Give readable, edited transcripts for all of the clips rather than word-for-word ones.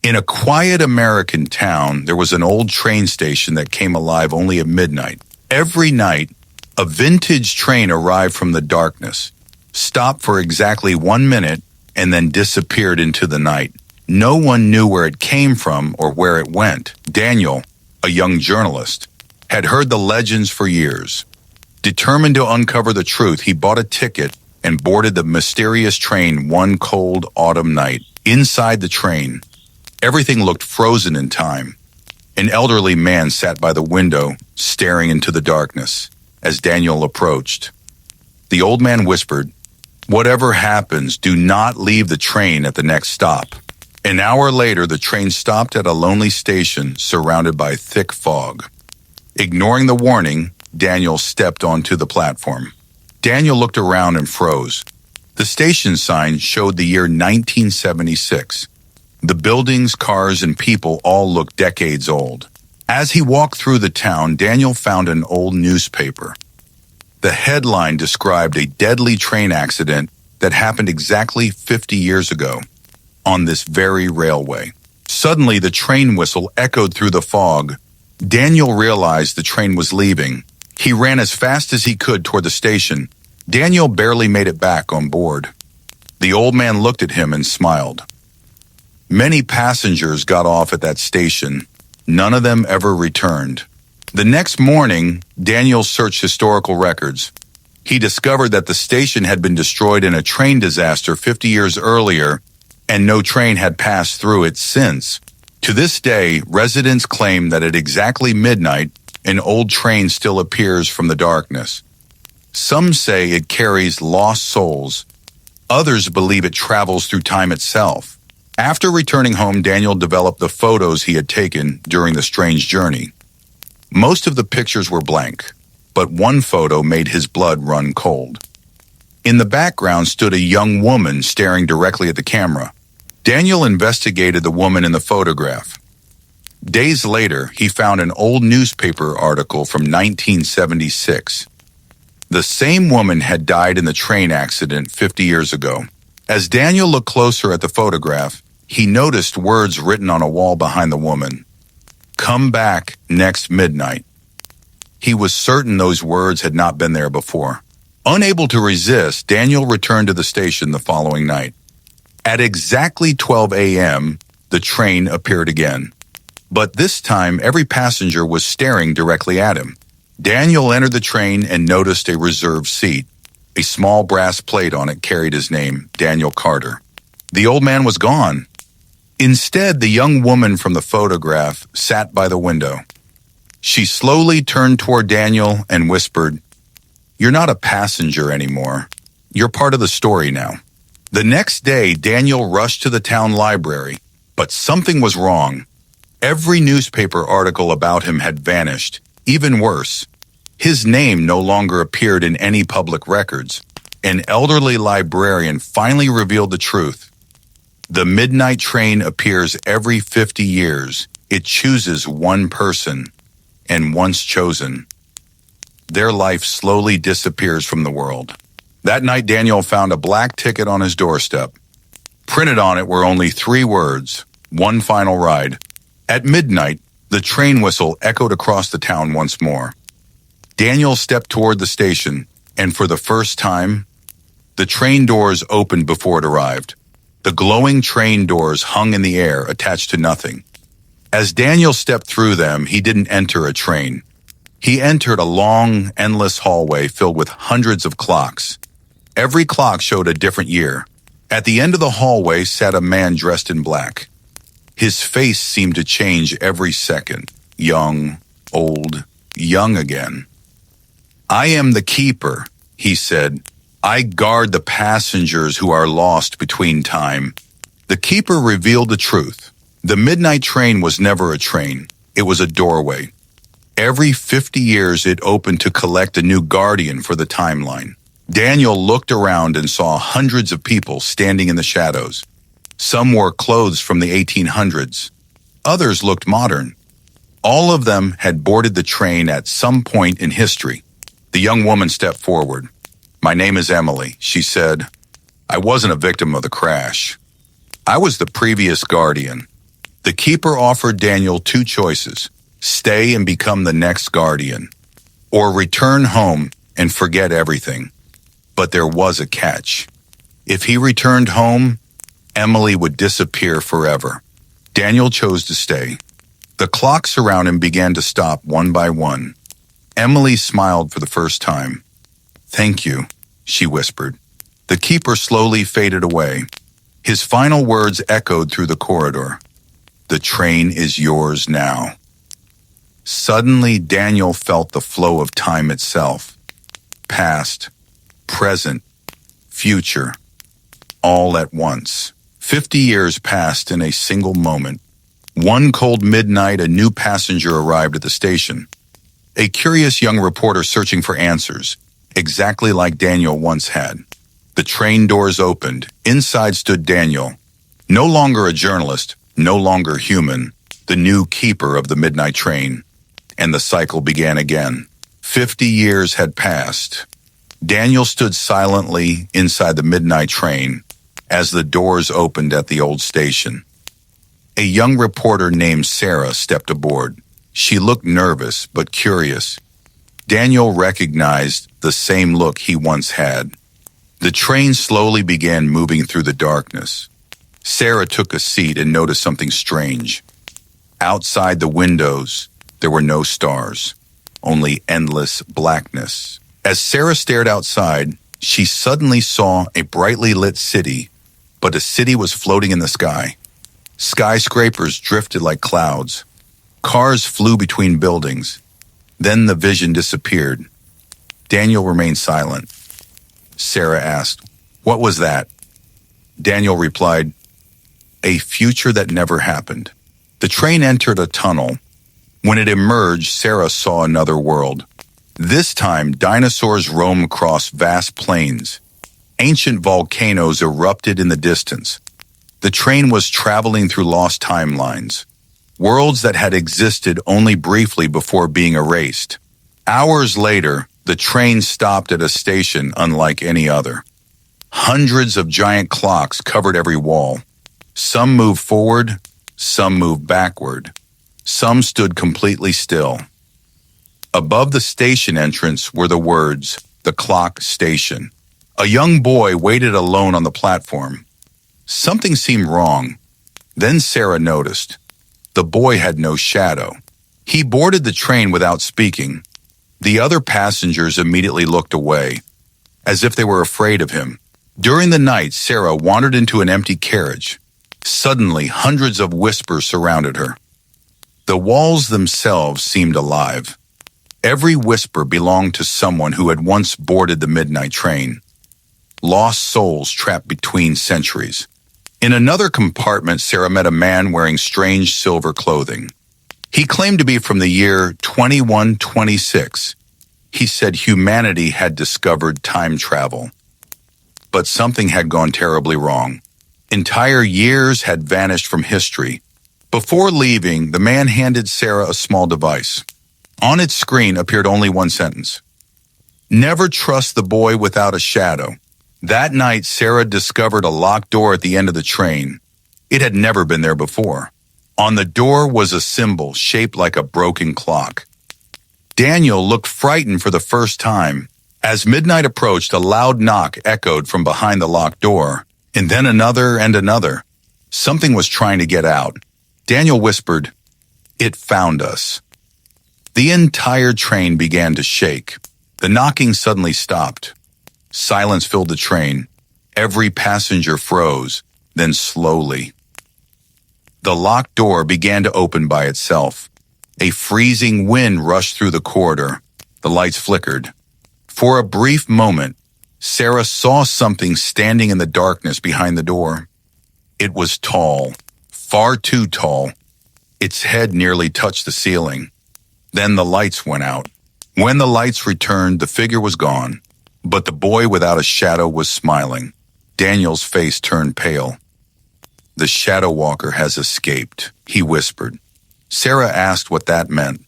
In a quiet American town, there was an old train station that came alive only at midnight. Every night, a vintage train arrived from the darkness, stopped for exactly 1 minute, and then disappeared into the night. No one knew where it came from or where it went. Daniel, a young journalist, had heard the legends for years. Determined to uncover the truth, he bought a ticket and boarded the mysterious train one cold autumn night. Inside the train, everything looked frozen in time. An elderly man sat by the window, staring into the darkness. As Daniel approached, the old man whispered, "Whatever happens, do not leave the train at the next stop." An hour later, the train stopped at a lonely station surrounded by thick fog. Ignoring the warning, Daniel stepped onto the platform. Daniel looked around and froze. The station sign showed the year 1976. The buildings, cars, and people all looked decades old. As he walked through the town, Daniel found an old newspaper. The headline described a deadly train accident that happened exactly 50 years ago on this very railway. Suddenly, the train whistle echoed through the fog. Daniel realized the train was leaving. He ran as fast as he could toward the station. Daniel barely made it back on board. The old man looked at him and smiled. Many passengers got off at that station. None of them ever returned. The next morning, Daniel searched historical records. He discovered that the station had been destroyed in a train disaster 50 years earlier, and no train had passed through it since. To this day, residents claim that at exactly midnight, an old train still appears from the darkness. Some say it carries lost souls. Others believe it travels through time itself. After returning home, Daniel developed the photos he had taken during the strange journey. Most of the pictures were blank, but one photo made his blood run cold. In the background stood a young woman staring directly at the camera. Daniel investigated the woman in the photograph. Days later, he found an old newspaper article from 1976. The same woman had died in the train accident 50 years ago. As Daniel looked closer at the photograph, he noticed words written on a wall behind the woman. "Come back next midnight." He was certain those words had not been there before. Unable to resist, Daniel returned to the station the following night. At exactly 12 a.m., the train appeared again. But this time, every passenger was staring directly at him. Daniel entered the train and noticed a reserved seat. A small brass plate on it carried his name, Daniel Carter. The old man was gone. Instead, the young woman from the photograph sat by the window. She slowly turned toward Daniel and whispered, "You're not a passenger anymore. You're part of the story now." The next day, Daniel rushed to the town library, but something was wrong. Every newspaper article about him had vanished. Even worse, his name no longer appeared in any public records. An elderly librarian finally revealed the truth. The midnight train appears every 50 years. It chooses one person, and once chosen, their life slowly disappears from the world. That night, Daniel found a black ticket on his doorstep. Printed on it were only 3 words, "One final ride." At midnight, the train whistle echoed across the town once more. Daniel stepped toward the station, and for the first time, the train doors opened before it arrived. The glowing train doors hung in the air, attached to nothing. As Daniel stepped through them, he didn't enter a train. He entered a long, endless hallway filled with hundreds of clocks. Every clock showed a different year. At the end of the hallway sat a man dressed in black. His face seemed to change every second. Young, old, young again. "I am the keeper," he said. "I guard the passengers who are lost between time." The keeper revealed the truth. The midnight train was never a train. It was a doorway. Every 50 years it opened to collect a new guardian for the timeline. Daniel looked around and saw hundreds of people standing in the shadows. Some wore clothes from the 1800s. Others looked modern. All of them had boarded the train at some point in history. The young woman stepped forward. "My name is Emily," she said. "I wasn't a victim of the crash. I was the previous guardian." The keeper offered Daniel two choices: stay and become the next guardian, or return home and forget everything. But there was a catch. If he returned home, Emily would disappear forever. Daniel chose to stay. The clocks around him began to stop one by one. Emily smiled for the first time. "Thank you," she whispered. The keeper slowly faded away. His final words echoed through the corridor. "The train is yours now." Suddenly, Daniel felt the flow of time itself. Past, present, future, all at once. 50 years passed in a single moment. One cold midnight, a new passenger arrived at the station. A curious young reporter searching for answers, exactly like Daniel once had. The train doors opened. Inside stood Daniel. No longer a journalist, no longer human, the new keeper of the midnight train. And the cycle began again. 50 years had passed. Daniel stood silently inside the midnight train as the doors opened at the old station. A young reporter named Sarah stepped aboard. She looked nervous but curious. Daniel recognized the same look he once had. The train slowly began moving through the darkness. Sarah took a seat and noticed something strange. Outside the windows, there were no stars, only endless blackness. As Sarah stared outside, she suddenly saw a brightly lit city, but a city was floating in the sky. Skyscrapers drifted like clouds. Cars flew between buildings. Then the vision disappeared. Daniel remained silent. Sarah asked, "What was that?" Daniel replied, "A future that never happened." The train entered a tunnel. When it emerged, Sarah saw another world. This time, dinosaurs roamed across vast plains. Ancient volcanoes erupted in the distance. The train was traveling through lost timelines, worlds that had existed only briefly before being erased. Hours later, the train stopped at a station unlike any other. Hundreds of giant clocks covered every wall. Some moved forward, some moved backward. Some stood completely still. Above the station entrance were the words, "The Clock Station." A young boy waited alone on the platform. Something seemed wrong. Then Sarah noticed. The boy had no shadow. He boarded the train without speaking. The other passengers immediately looked away, as if they were afraid of him. During the night, Sarah wandered into an empty carriage. Suddenly, hundreds of whispers surrounded her. The walls themselves seemed alive. Every whisper belonged to someone who had once boarded the midnight train. Lost souls trapped between centuries. In another compartment, Sarah met a man wearing strange silver clothing. He claimed to be from the year 2126. He said humanity had discovered time travel. But something had gone terribly wrong. Entire years had vanished from history. Before leaving, the man handed Sarah a small device. On its screen appeared only one sentence: "Never trust the boy without a shadow." That night, Sarah discovered a locked door at the end of the train. It had never been there before. On the door was a symbol shaped like a broken clock. Daniel looked frightened for the first time. As midnight approached, a loud knock echoed from behind the locked door, and then another and another. Something was trying to get out. Daniel whispered, "It found us." The entire train began to shake. The knocking suddenly stopped. Silence filled the train. Every passenger froze, then slowly. The locked door began to open by itself. A freezing wind rushed through the corridor. The lights flickered. For a brief moment, Sarah saw something standing in the darkness behind the door. It was tall, far too tall. Its head nearly touched the ceiling. Then the lights went out. When the lights returned, the figure was gone, but the boy without a shadow was smiling. Daniel's face turned pale. "The Shadow Walker has escaped," he whispered. Sarah asked what that meant.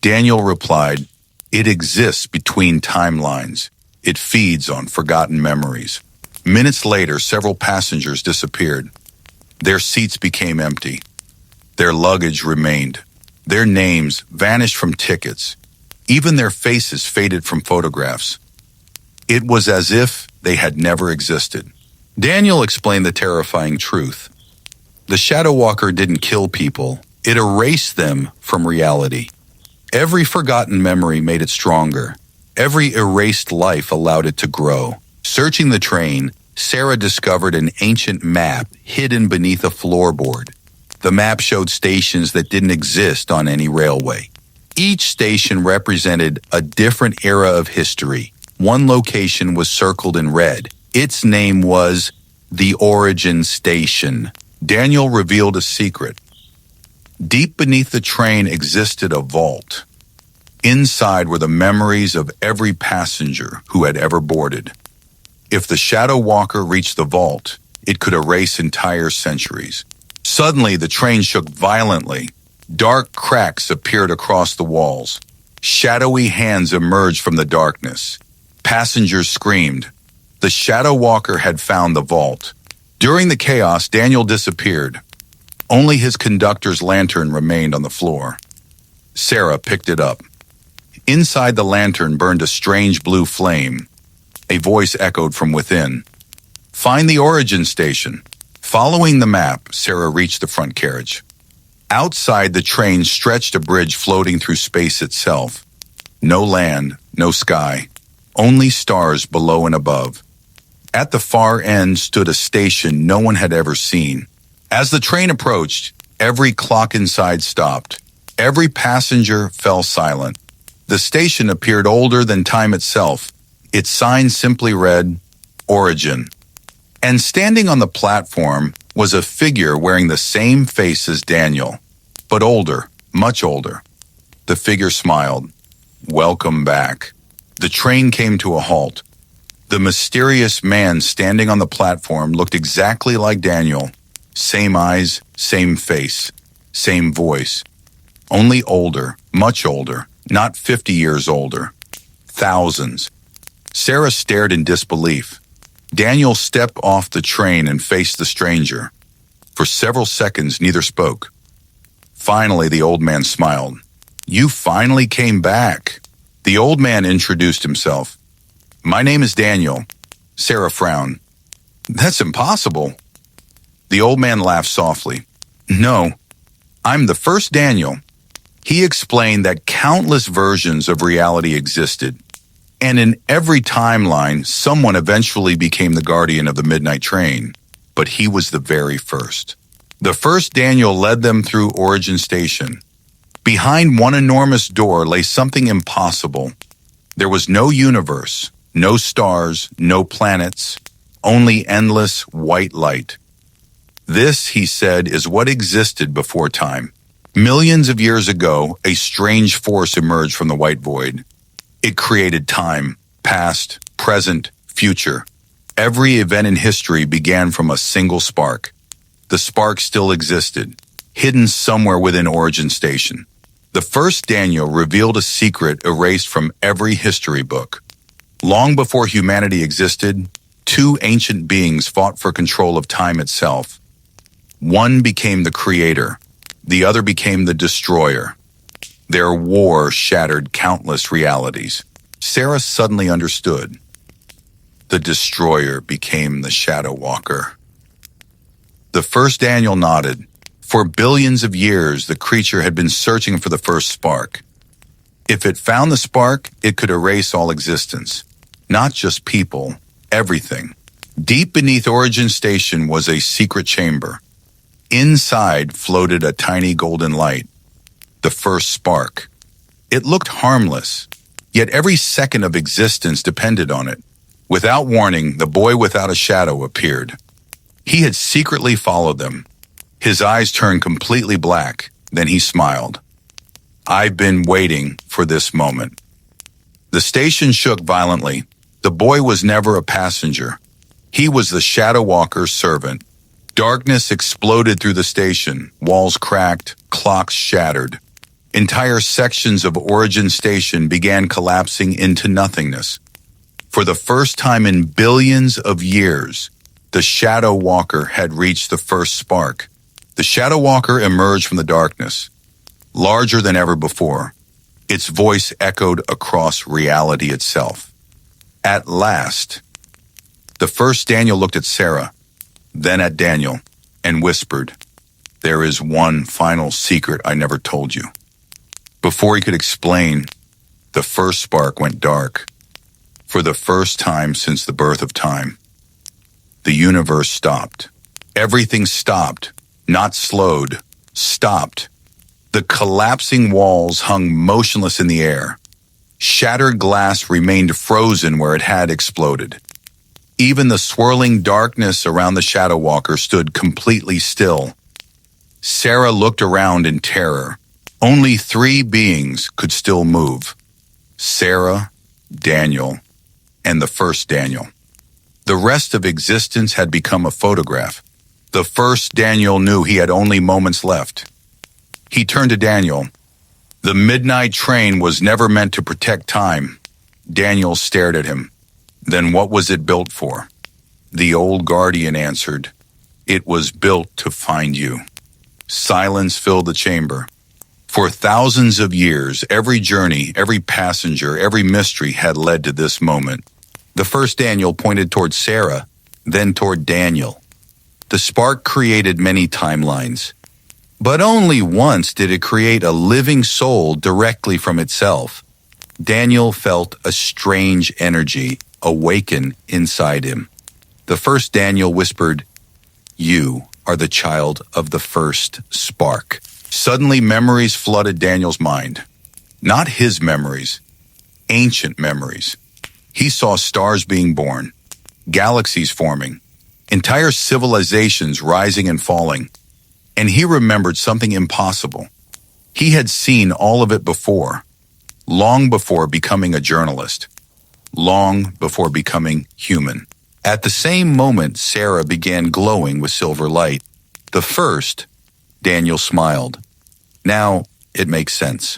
Daniel replied, "It exists between timelines. It feeds on forgotten memories." Minutes later, several passengers disappeared. Their seats became empty. Their luggage remained. Their names vanished from tickets. Even their faces faded from photographs. It was as if they had never existed. Daniel explained the terrifying truth. The Shadow Walker didn't kill people. It erased them from reality. Every forgotten memory made it stronger. Every erased life allowed it to grow. Searching the train, Sarah discovered an ancient map hidden beneath a floorboard. The map showed stations that didn't exist on any railway. Each station represented a different era of history. One location was circled in red. Its name was the Origin Station. Daniel revealed a secret. Deep beneath the train existed a vault. Inside were the memories of every passenger who had ever boarded. If the Shadow Walker reached the vault, it could erase entire centuries. Suddenly, the train shook violently. Dark cracks appeared across the walls. Shadowy hands emerged from the darkness. Passengers screamed. The Shadow Walker had found the vault. During the chaos, Daniel disappeared. Only his conductor's lantern remained on the floor. Sarah picked it up. Inside the lantern burned a strange blue flame. A voice echoed from within. "Find the Origin Station." Following the map, Sarah reached the front carriage. Outside, the train stretched a bridge floating through space itself. No land, no sky, only stars below and above. At the far end stood a station no one had ever seen. As the train approached, every clock inside stopped. Every passenger fell silent. The station appeared older than time itself. Its sign simply read, Origin. And standing on the platform was a figure wearing the same face as Daniel, but older, much older. The figure smiled. "Welcome back." The train came to a halt. The mysterious man standing on the platform looked exactly like Daniel. Same eyes, same face, same voice. Only older, much older, not 50 years older. Thousands. Sarah stared in disbelief. Daniel stepped off the train and faced the stranger. For several seconds, neither spoke. Finally, the old man smiled. "You finally came back." The old man introduced himself. "My name is Daniel." Sarah frowned. "That's impossible." The old man laughed softly. "No, I'm the first Daniel." He explained that countless versions of reality existed, and in every timeline, someone eventually became the guardian of the midnight train, but he was the very first. The first Daniel led them through Origin Station. Behind one enormous door lay something impossible. There was no universe, no stars, no planets, only endless white light. This, he said, is what existed before time. Millions of years ago, a strange force emerged from the white void. It created time, past, present, future. Every event in history began from a single spark. The spark still existed, hidden somewhere within Origin Station. The first Daniel revealed a secret erased from every history book. Long before humanity existed, two ancient beings fought for control of time itself. One became the creator, the other became the destroyer. Their war shattered countless realities. Sarah suddenly understood. The destroyer became the Shadow Walker. The first Daniel nodded. For billions of years, the creature had been searching for the first spark. If it found the spark, it could erase all existence. Not just people, everything. Deep beneath Origin Station was a secret chamber. Inside floated a tiny golden light. The first spark. It looked harmless, yet every second of existence depended on it. Without warning, the boy without a shadow appeared. He had secretly followed them. His eyes turned completely black, then he smiled. "I've been waiting for this moment." The station shook violently. The boy was never a passenger. He was the Shadow Walker's servant. Darkness exploded through the station. Walls cracked, clocks shattered. Entire sections of Origin Station began collapsing into nothingness. For the first time in billions of years, the Shadow Walker had reached the first spark. The Shadow Walker emerged from the darkness, larger than ever before. Its voice echoed across reality itself. At last, the first Daniel looked at Sarah, then at Daniel, and whispered, "There is one final secret I never told you." Before he could explain, the first spark went dark. For the first time since the birth of time, the universe stopped. Everything stopped, not slowed, stopped. The collapsing walls hung motionless in the air. Shattered glass remained frozen where it had exploded. Even the swirling darkness around the Shadow Walker stood completely still. Sarah looked around in terror. Only 3 beings could still move: Sarah, Daniel, and the first Daniel. The rest of existence had become a photograph. The first Daniel knew he had only moments left. He turned to Daniel. The midnight train was never meant to protect time. Daniel stared at him. Then what was it built for? The old guardian answered, "It was built to find you." Silence filled the chamber. For thousands of years, every journey, every passenger, every mystery had led to this moment. The first Daniel pointed toward Sarah, then toward Daniel. The spark created many timelines, but only once did it create a living soul directly from itself. Daniel felt a strange energy awaken inside him. The first Daniel whispered, "You are the child of the first spark." Suddenly, memories flooded Daniel's mind. Not his memories, ancient memories. He saw stars being born, galaxies forming, entire civilizations rising and falling. And he remembered something impossible. He had seen all of it before, long before becoming a journalist, long before becoming human. At the same moment, Sarah began glowing with silver light. The first, Daniel smiled. Now it makes sense.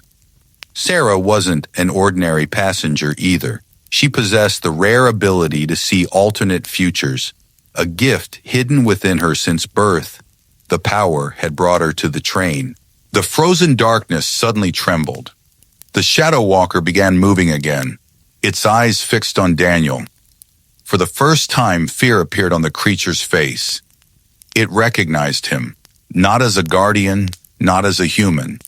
Sarah wasn't an ordinary passenger either. She possessed the rare ability to see alternate futures, a gift hidden within her since birth. The power had brought her to the train. The frozen darkness suddenly trembled. The Shadow Walker began moving again, its eyes fixed on Daniel. For the first time, fear appeared on the creature's face. It recognized him, not as a guardian, not as a human,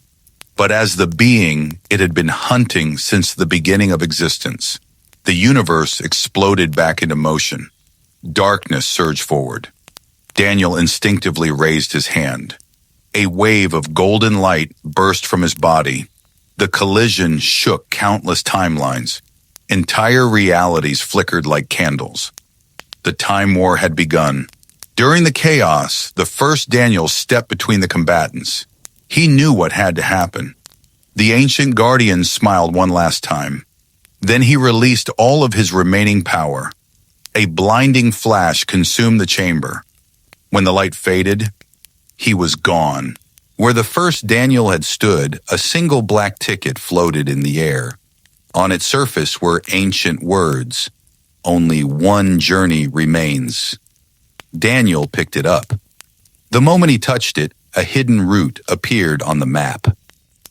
but as the being it had been hunting since the beginning of existence. The universe exploded back into motion. Darkness surged forward. Daniel instinctively raised his hand. A wave of golden light burst from his body. The collision shook countless timelines. Entire realities flickered like candles. The time war had begun. During the chaos, the first Daniel stepped between the combatants. He knew what had to happen. The ancient guardian smiled one last time. Then he released all of his remaining power. A blinding flash consumed the chamber. When the light faded, he was gone. Where the first Daniel had stood, a single black ticket floated in the air. On its surface were ancient words. Only one journey remains. Daniel picked it up. The moment he touched it, a hidden route appeared on the map.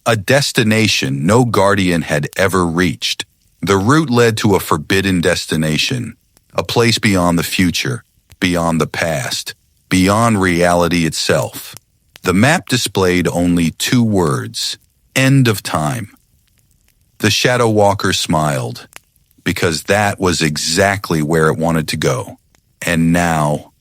A destination no guardian had ever reached. The route led to a forbidden destination, a place beyond the future, beyond the past, beyond reality itself. The map displayed only 2 words: end of time. The Shadow Walker smiled, because that was exactly where it wanted to go. And now,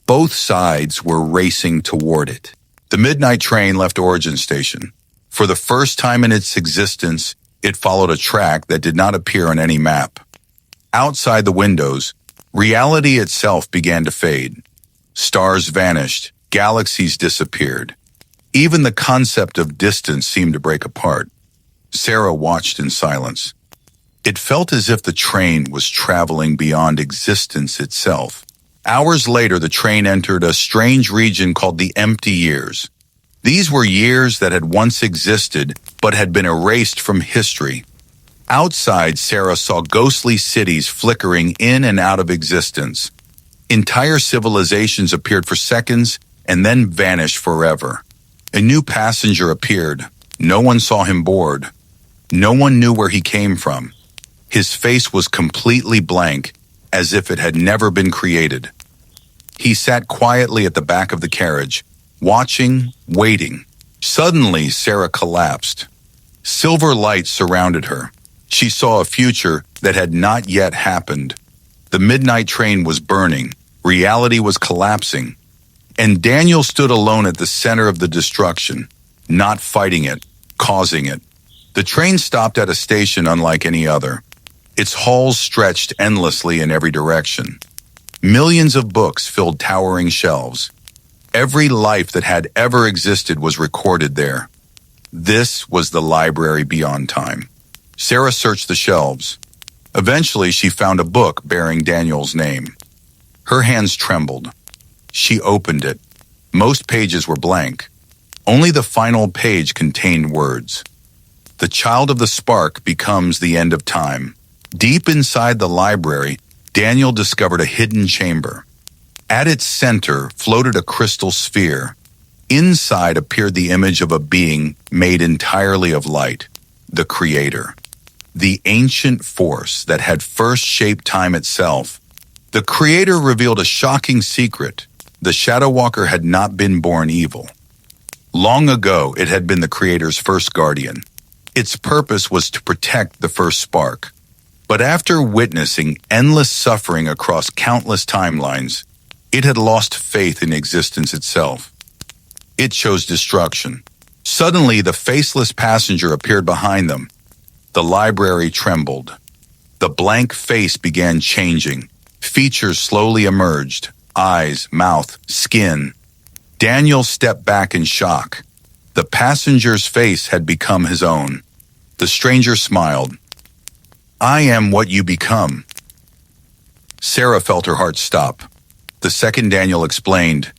both sides were racing toward it. The midnight train left Origin Station. For the first time in its existence, it followed a track that did not appear on any map. Outside the windows, reality itself began to fade. Stars vanished, galaxies disappeared. Even the concept of distance seemed to break apart. Sarah watched in silence. It felt as if the train was traveling beyond existence itself. Hours later, the train entered a strange region called the Empty Years. These were years that had once existed, but had been erased from history. Outside, Sarah saw ghostly cities flickering in and out of existence. Entire civilizations appeared for seconds and then vanished forever. A new passenger appeared. No one saw him board. No one knew where he came from. His face was completely blank, as if it had never been created. He sat quietly at the back of the carriage, watching, waiting. Suddenly, Sarah collapsed. Silver light surrounded her. She saw a future that had not yet happened. The midnight train was burning. Reality was collapsing. And Daniel stood alone at the center of the destruction, not fighting it, causing it. The train stopped at a station unlike any other. Its halls stretched endlessly in every direction. Millions of books filled towering shelves. Every life that had ever existed was recorded there. This was the library beyond time. Sarah searched the shelves. Eventually, she found a book bearing Daniel's name. Her hands trembled. She opened it. Most pages were blank. Only the final page contained words. The child of the spark becomes the end of time. Deep inside the library, Daniel discovered a hidden chamber. At its center floated a crystal sphere. Inside appeared the image of a being made entirely of light, the Creator, the ancient force that had first shaped time itself. The Creator revealed a shocking secret. The Shadow Walker had not been born evil. Long ago, it had been the Creator's first guardian. Its purpose was to protect the first spark. But after witnessing endless suffering across countless timelines, it had lost faith in existence itself. It chose destruction. Suddenly, the faceless passenger appeared behind them. The library trembled. The blank face began changing. Features slowly emerged: eyes, mouth, skin. Daniel stepped back in shock. The passenger's face had become his own. The stranger smiled. "I am what you become." Sarah felt her heart stop. The second Daniel explained,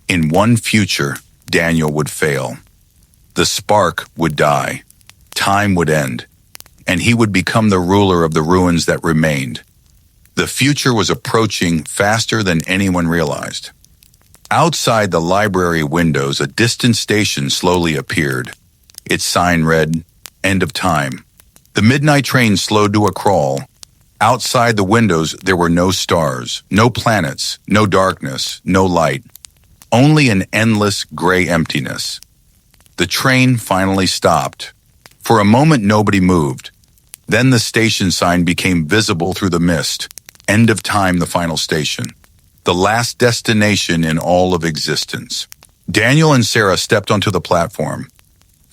in one future, Daniel would fail. The spark would die. Time would end. And he would become the ruler of the ruins that remained. The future was approaching faster than anyone realized. Outside the library windows, a distant station slowly appeared. Its sign read, "End of Time." The midnight train slowed to a crawl. Outside the windows, there were no stars, no planets, no darkness, no light. Only an endless gray emptiness. The train finally stopped. For a moment, nobody moved. Then the station sign became visible through the mist. End of Time, the final station. The last destination in all of existence. Daniel and Sarah stepped onto the platform.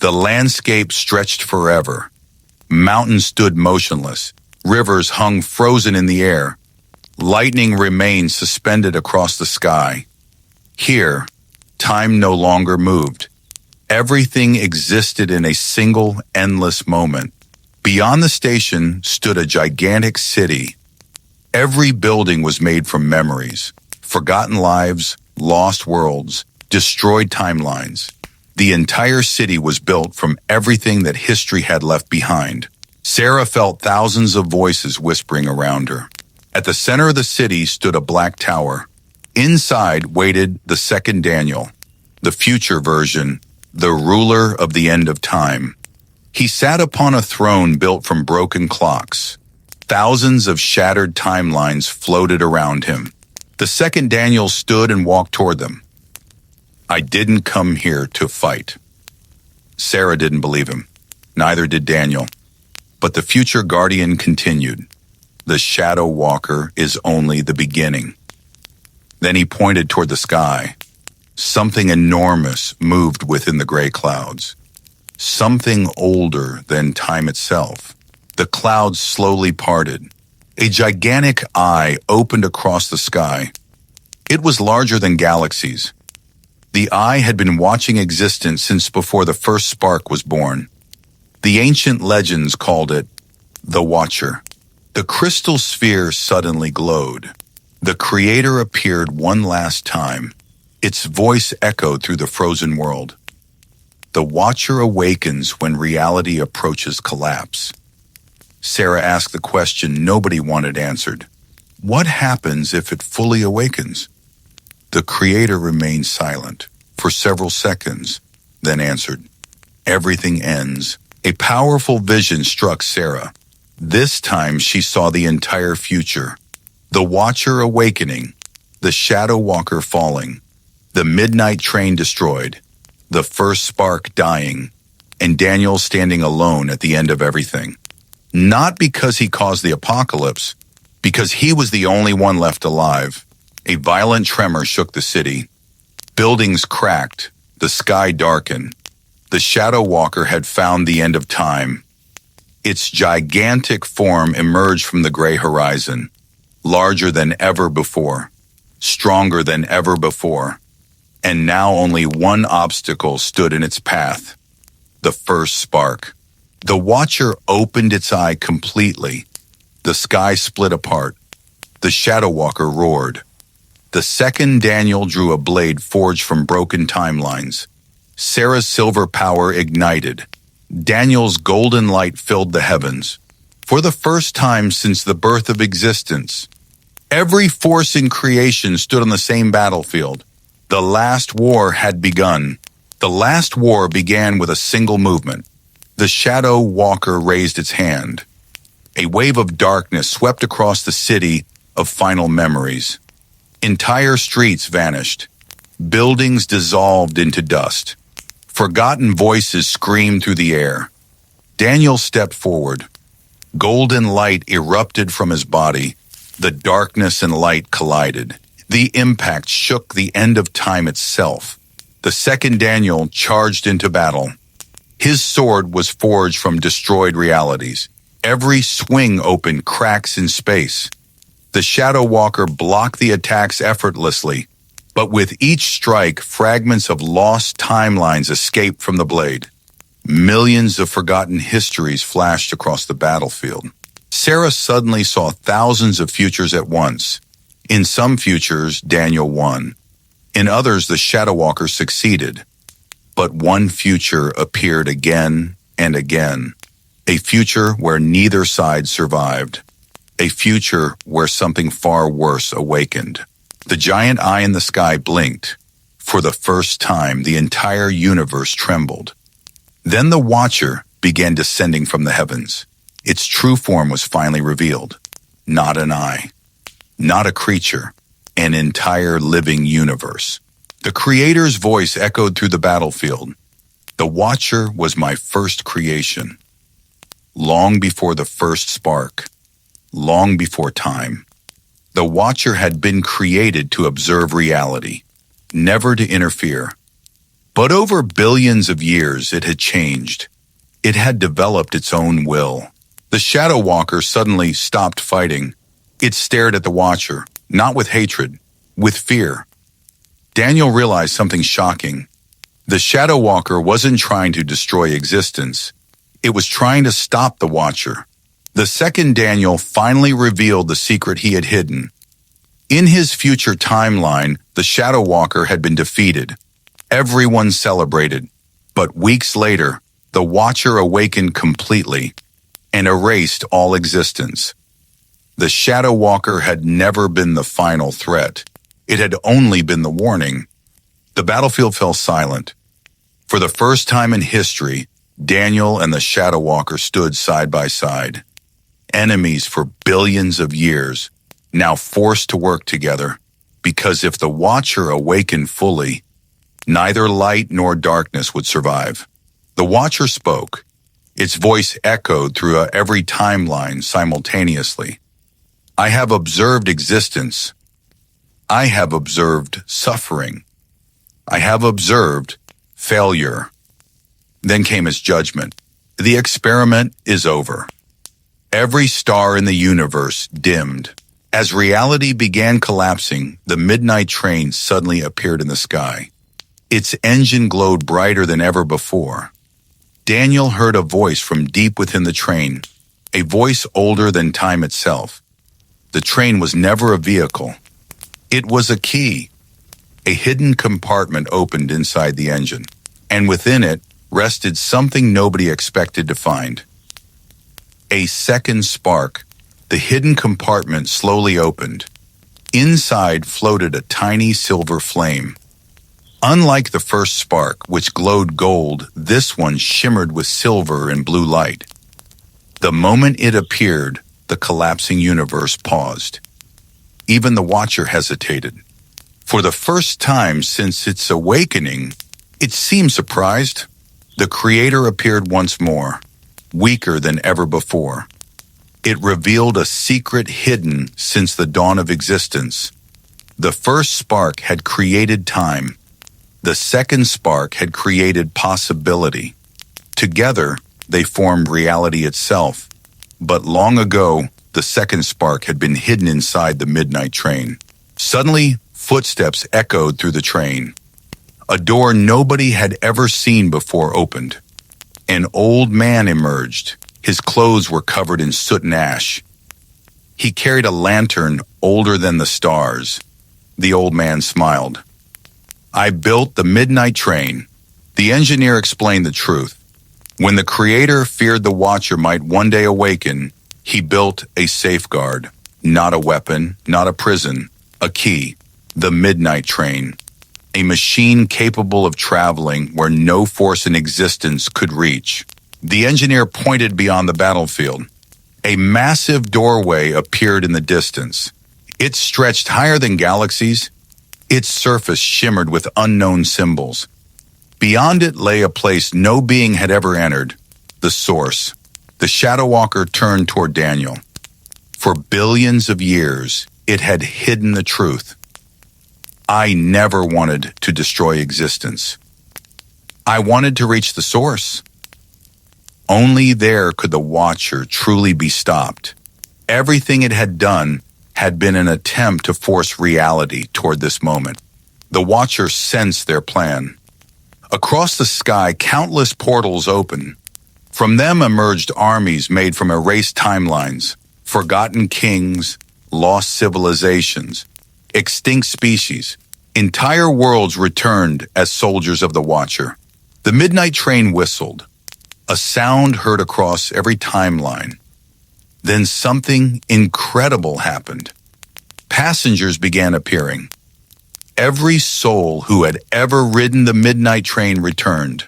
The landscape stretched forever. Mountains stood motionless. Rivers hung frozen in the air. Lightning remained suspended across the sky. Here, time no longer moved. Everything existed in a single, endless moment. Beyond the station stood a gigantic city. Every building was made from memories, forgotten lives, lost worlds, destroyed timelines. The entire city was built from everything that history had left behind. Sarah felt thousands of voices whispering around her. At the center of the city stood a black tower. Inside waited the second Daniel, the future version, the ruler of the end of time. He sat upon a throne built from broken clocks. Thousands of shattered timelines floated around him. The second Daniel stood and walked toward them. "I didn't come here to fight." Sarah didn't believe him. Neither did Daniel. But the future guardian continued. "The Shadow Walker is only the beginning." Then he pointed toward the sky. Something enormous moved within the gray clouds. Something older than time itself. The clouds slowly parted. A gigantic eye opened across the sky. It was larger than galaxies. The eye had been watching existence since before the first spark was born. The ancient legends called it the Watcher. The crystal sphere suddenly glowed. The Creator appeared one last time. Its voice echoed through the frozen world. The Watcher awakens when reality approaches collapse. Sarah asked the question nobody wanted answered. What happens if it fully awakens? The Creator remained silent for several seconds, then answered, "Everything ends." A powerful vision struck Sarah. This time she saw the entire future. The Watcher awakening, the Shadow Walker falling, the midnight train destroyed, the first spark dying, and Daniel standing alone at the end of everything. Not because he caused the apocalypse, because he was the only one left alive. A violent tremor shook the city. Buildings cracked, the sky darkened. The Shadow Walker had found the end of time. Its gigantic form emerged from the gray horizon, larger than ever before, stronger than ever before, and now only one obstacle stood in its path: the first spark. The Watcher opened its eye completely. The sky split apart. The Shadow Walker roared. The second Daniel drew a blade forged from broken timelines. Sarah's silver power ignited. Daniel's golden light filled the heavens. For the first time since the birth of existence, every force in creation stood on the same battlefield. The last war had begun. The last war began with a single movement. The Shadow Walker raised its hand. A wave of darkness swept across the city of final memories. Entire streets vanished. Buildings dissolved into dust. Forgotten voices screamed through the air. Daniel stepped forward. Golden light erupted from his body. The darkness and light collided. The impact shook the end of time itself. The second Daniel charged into battle. His sword was forged from destroyed realities. Every swing opened cracks in space. The Shadow Walker blocked the attacks effortlessly, but with each strike, fragments of lost timelines escaped from the blade. Millions of forgotten histories flashed across the battlefield. Sarah suddenly saw thousands of futures at once. In some futures, Daniel won. In others, the Shadow Walker succeeded. But one future appeared again and again. A future where neither side survived. A future where something far worse awakened. The giant eye in the sky blinked. For the first time, the entire universe trembled. Then the Watcher began descending from the heavens. Its true form was finally revealed. Not an eye. Not a creature. An entire living universe. The Creator's voice echoed through the battlefield. The Watcher was my first creation. Long before the first spark. Long before time. The Watcher had been created to observe reality, never to interfere. But over billions of years it had changed. It had developed its own will. The Shadow Walker suddenly stopped fighting. It stared at the Watcher, not with hatred, with fear. Daniel realized something shocking. The Shadow Walker wasn't trying to destroy existence. It was trying to stop the Watcher. The second Daniel finally revealed the secret he had hidden. In his future timeline, the Shadow Walker had been defeated. Everyone celebrated. But weeks later, the Watcher awakened completely and erased all existence. The Shadow Walker had never been the final threat. It had only been the warning. The battlefield fell silent. For the first time in history, Daniel and the Shadow Walker stood side by side. Enemies for billions of years, now forced to work together, because if the Watcher awakened fully, neither light nor darkness would survive. The Watcher spoke. Its voice echoed through every timeline simultaneously. I have observed existence. I have observed suffering. I have observed failure. Then came his judgment. The experiment is over. Every star in the universe dimmed. As reality began collapsing, the midnight train suddenly appeared in the sky. Its engine glowed brighter than ever before. Daniel heard a voice from deep within the train, a voice older than time itself. The train was never a vehicle. It was a key. A hidden compartment opened inside the engine, and within it rested something nobody expected to find. A second spark. The hidden compartment slowly opened. Inside floated a tiny silver flame. Unlike the first spark, which glowed gold, this one shimmered with silver and blue light. The moment it appeared, the collapsing universe paused. Even the watcher hesitated. For the first time since its awakening, it seemed surprised. The creator appeared once more, weaker than ever before. It revealed a secret hidden since the dawn of existence. The first spark had created time. The second spark had created possibility. Together, they formed reality itself. But long ago, the second spark had been hidden inside the midnight train. Suddenly, footsteps echoed through the train. A door nobody had ever seen before opened. An old man emerged. His clothes were covered in soot and ash. He carried a lantern older than the stars. The old man smiled. "I built the midnight train." The engineer explained the truth. When the creator feared the watcher might one day awaken, he built a safeguard. Not a weapon, not a prison, a key. The midnight train. A machine capable of traveling where no force in existence could reach. The engineer pointed beyond the battlefield. A massive doorway appeared in the distance. It stretched higher than galaxies. Its surface shimmered with unknown symbols. Beyond it lay a place no being had ever entered, the source. The Shadow Walker turned toward Daniel. For billions of years, it had hidden the truth. I never wanted to destroy existence. I wanted to reach the source. Only there could the Watcher truly be stopped. Everything it had done had been an attempt to force reality toward this moment. The Watcher sensed their plan. Across the sky, countless portals opened. From them emerged armies made from erased timelines, forgotten kings, lost civilizations, extinct species. Entire worlds returned as soldiers of the Watcher. The midnight train whistled. A sound heard across every timeline. Then something incredible happened. Passengers began appearing. Every soul who had ever ridden the midnight train returned.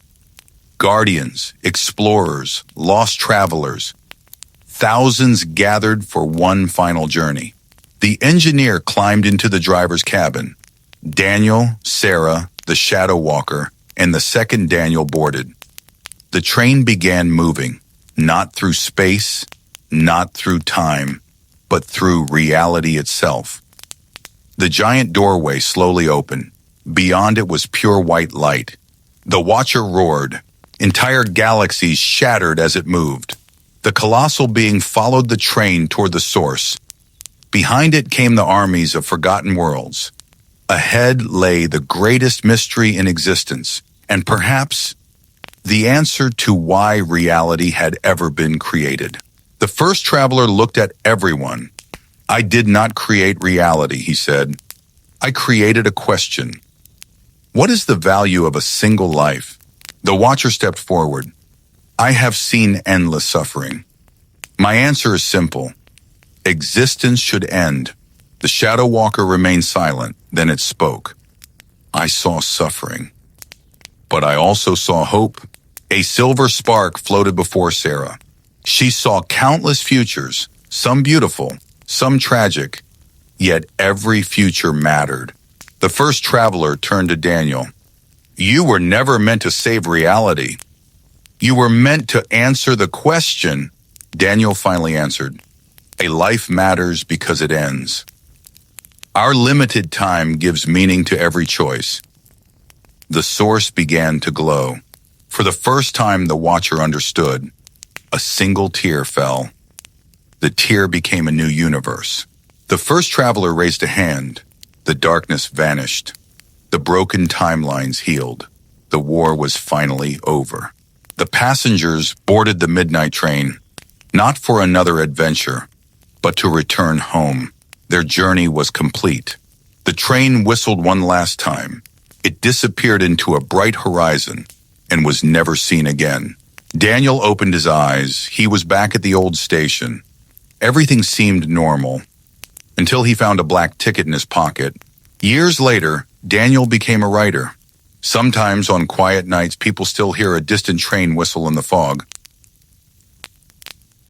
Guardians, explorers, lost travelers. Thousands gathered for one final journey. The engineer climbed into the driver's cabin. Daniel, Sarah, the Shadow Walker, and the second Daniel boarded. The train began moving, not through space, not through time, but through reality itself. The giant doorway slowly opened. Beyond it was pure white light. The Watcher roared. Entire galaxies shattered as it moved. The colossal being followed the train toward the source. Behind it came the armies of forgotten worlds. Ahead lay the greatest mystery in existence, and perhaps the answer to why reality had ever been created. The first traveler looked at everyone. "I did not create reality," he said. "I created a question. What is the value of a single life?" The Watcher stepped forward. "I have seen endless suffering. My answer is simple. Existence should end." The Shadow Walker remained silent, then it spoke. "I saw suffering, but I also saw hope." A silver spark floated before Sarah. She saw countless futures, some beautiful, some tragic, yet every future mattered. The first traveler turned to Daniel. "You were never meant to save reality. You were meant to answer the question." Daniel finally answered, "A life matters because it ends. Our limited time gives meaning to every choice." The source began to glow. For the first time, the Watcher understood. A single tear fell. The tear became a new universe. The first traveler raised a hand. The darkness vanished. The broken timelines healed. The war was finally over. The passengers boarded the midnight train, not for another adventure, but to return home. Their journey was complete. The train whistled one last time. It disappeared into a bright horizon and was never seen again. Daniel opened his eyes. He was back at the old station. Everything seemed normal. until he found a black ticket in his pocket. Years later, Daniel became a writer. Sometimes on quiet nights, people still hear a distant train whistle in the fog.